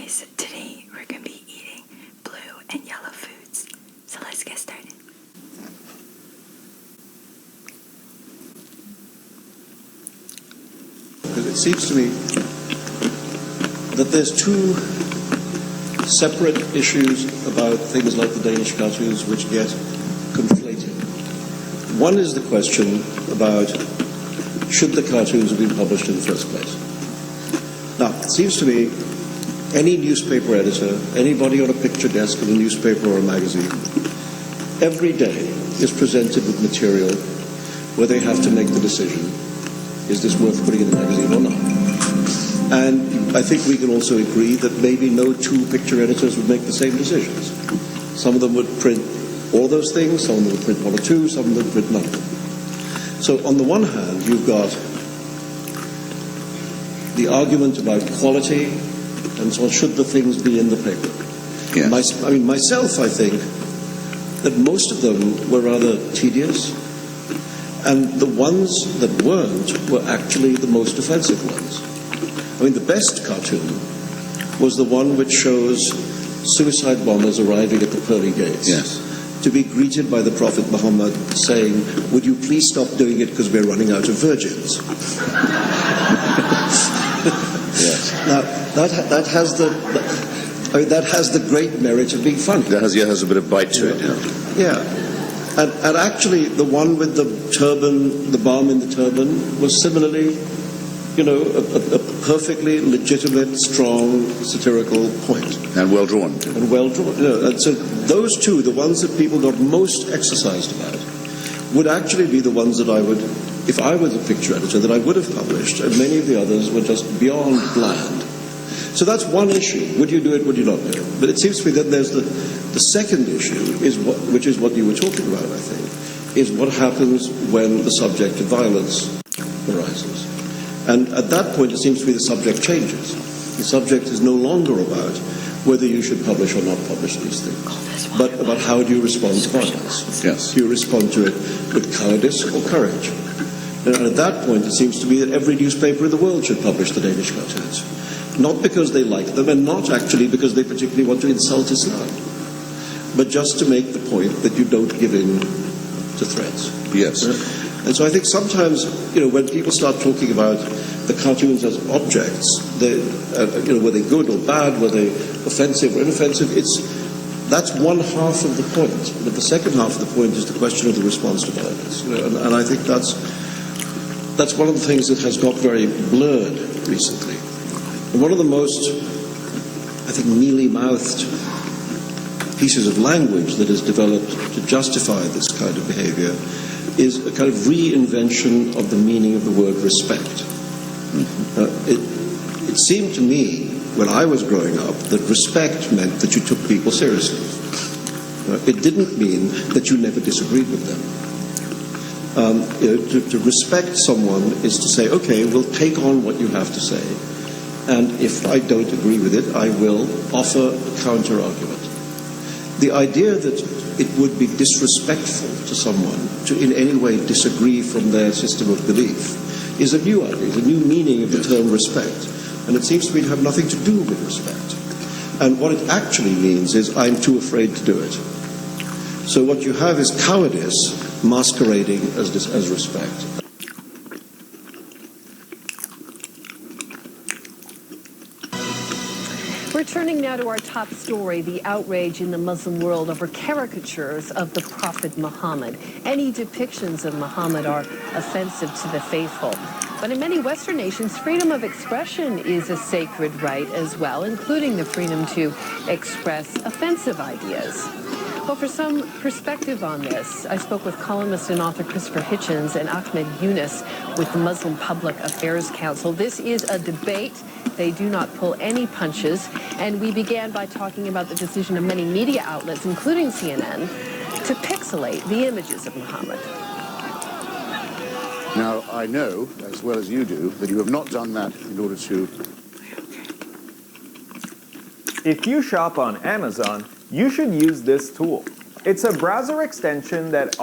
guys, today we're going to be eating blue and yellow foods. So let's get started. Because it seems to me that there's two separate issues about things like the Danish cartoons which get conflated. One is the question about should the cartoons have been published in the first place. Now, it seems to me any newspaper editor, anybody on a picture desk in a newspaper or a magazine, every day is presented with material where they have to make the decision, is this worth putting in the magazine or not? And I think we can also agree that maybe no two picture editors would make the same decisions. Some of them would print all those things, some of them would print one or two, some of them would print none of them. So on the one hand, you've got the argument about quality and so on, should the things be in the paper? Yes. Myself, I think that most of them were rather tedious, and the ones that weren't were actually the most offensive ones. I mean, the best cartoon was the one which shows suicide bombers arriving at the pearly gates. Yes. To be greeted by the Prophet Muhammad saying, "Would you please stop doing it because we're running out of virgins?" Yes. Now that has the great merit of being funny. That has a bit of bite to it. Yeah. And actually, the one with the turban, the bomb in the turban, was similarly, a perfectly legitimate, strong, satirical point. And well drawn. And well drawn. And so those two, the ones that people got most exercised about, would actually be the ones that I would, if I were the picture editor, that I would have published, and many of the others were just beyond bland. So that's one issue. Would you do it, would you not do it? But it seems to me that there's the second issue, which is what you were talking about, I think, is what happens when the subject of violence arises. And at that point, it seems to me the subject changes. The subject is no longer about whether you should publish or not publish these things, but about how do you respond to violence. Yes. Do you respond to it with cowardice or courage? And at that point, it seems to me that every newspaper in the world should publish the Danish cartoons. Not because they like them, and not actually because they particularly want to insult Islam, but just to make the point that you don't give in to threats. Yes. And so I think sometimes, when people start talking about the cartoons as objects, were they good or bad, were they offensive or inoffensive, that's one half of the point. But the second half of the point is the question of the response to violence. And I think that's one of the things that has got very blurred recently. And one of the most, I think, mealy-mouthed pieces of language that is developed to justify this kind of behavior is a kind of reinvention of the meaning of the word respect. It seemed to me, when I was growing up, that respect meant that you took people seriously. It didn't mean that you never disagreed with them. To respect someone is to say, okay, we'll take on what you have to say, and if I don't agree with it, I will offer a counter-argument. The idea that it would be disrespectful to someone to in any way disagree from their system of belief is a new idea, a new meaning of the term respect. And it seems to me to have nothing to do with respect. And what it actually means is I'm too afraid to do it. So what you have is cowardice masquerading as respect. Returning now to our top story, the outrage in the Muslim world over caricatures of the Prophet Muhammad. Any depictions of Muhammad are offensive to the faithful. But in many Western nations, freedom of expression is a sacred right as well, including the freedom to express offensive ideas. Well, for some perspective on this, I spoke with columnist and author Christopher Hitchens and Ahmed Yunus with the Muslim Public Affairs Council. This is a debate. They do not pull any punches. And we began by talking about the decision of many media outlets, including CNN, to pixelate the images of Muhammad. Now, I know, as well as you do, that you have not done that in order to... If you shop on Amazon, you should use this tool. It's a browser extension that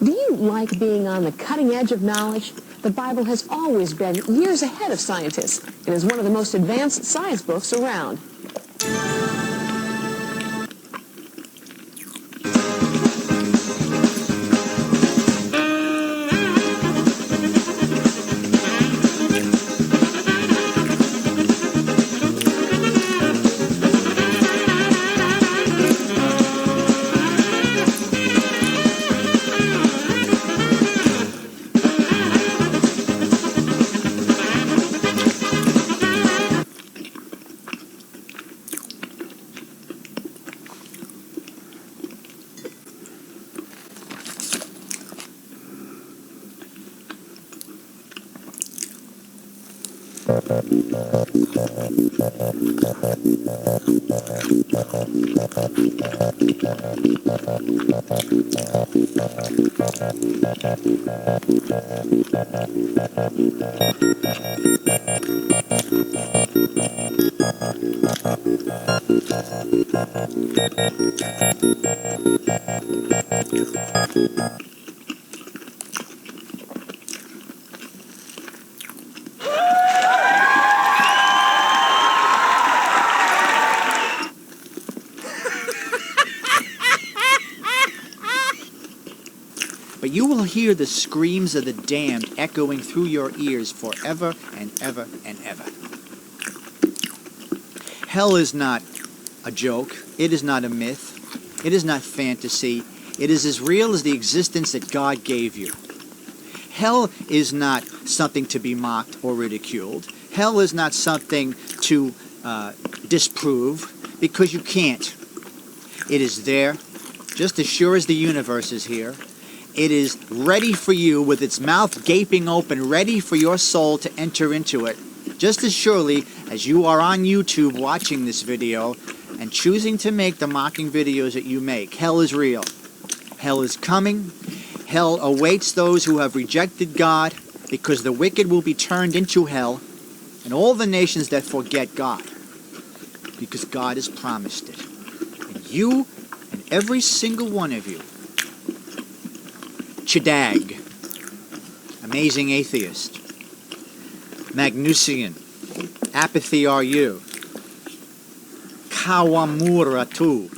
Do you like being on the cutting edge of knowledge? The Bible has always been years ahead of scientists. It is one of the most advanced science books around. But you will hear the screams of the damned echoing through your ears forever and ever and ever. Hell is not a joke. It is not a myth. It is not fantasy. It is as real as the existence that God gave you. Hell is not something to be mocked or ridiculed. Hell is not something to disprove, because you can't. It is there, just as sure as the universe is here. It is ready for you, with its mouth gaping open, ready for your soul to enter into it, just as surely as you are on YouTube watching this video and choosing to make the mocking videos that you make. Hell is real. Hell is coming. Hell awaits those who have rejected God, because the wicked will be turned into hell, and all the nations that forget God, because God has promised it. And you and every single one of you, Chedag, amazing atheist, Magnusian, apathy are you, Kawamura too,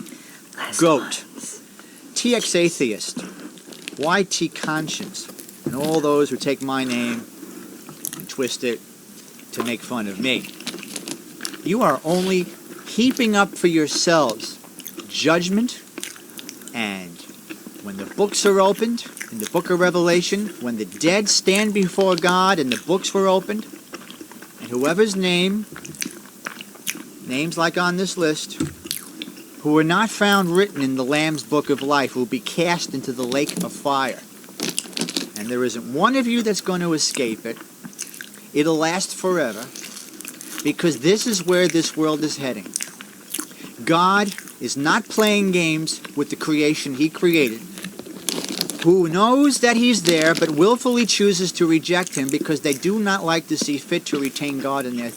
goat, TX atheist, YT conscience, and all those who take my name and twist it to make fun of me. You are only heaping up for yourselves judgment, and when the books are opened, in the book of Revelation, when the dead stand before God and the books were opened, and whoever's names like on this list, who were not found written in the Lamb's book of life, will be cast into the lake of fire. And there isn't one of you that's going to escape it. It'll last forever, because this is where this world is heading. God is not playing games with the creation He created, who knows that He's there but willfully chooses to reject Him because they do not like to see fit to retain God in their...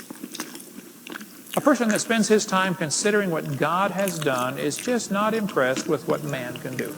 A person that spends his time considering what God has done is just not impressed with what man can do.